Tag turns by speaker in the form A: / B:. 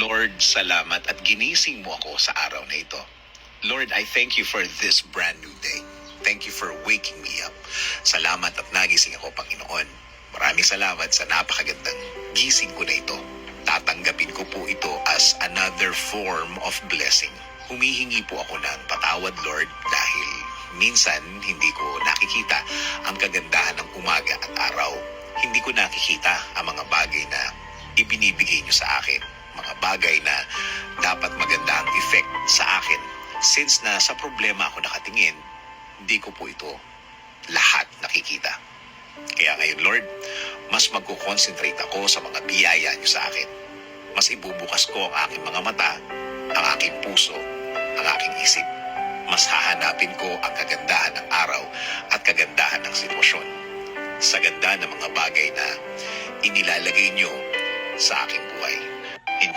A: Lord, salamat at ginising mo ako sa araw na ito. Lord, I thank you for this brand new day. Thank you for waking me up. Salamat at nagising ako, Panginoon. Maraming salamat sa napakagandang gising ko na ito. Tatanggapin ko po ito as another form of blessing. Humihingi po ako ng patawad, Lord, dahil minsan hindi ko nakikita ang kagandahan ng umaga at araw. Hindi ko nakikita ang mga bagay na ibinibigay niyo sa akin. Mga bagay na dapat maganda ang effect sa akin. Since na sa problema ako nakatingin, hindi ko po ito lahat nakikita. Kaya ngayon, Lord, mas magkukonsentrate ako sa mga biyaya niyo sa akin. Mas ibubukas ko ang aking mga mata, ang aking puso, ang aking isip. Mas hahanapin ko ang kagandahan ng araw at kagandahan ng sitwasyon. Sa ganda ng mga bagay na inilalagay niyo sa aking buhay.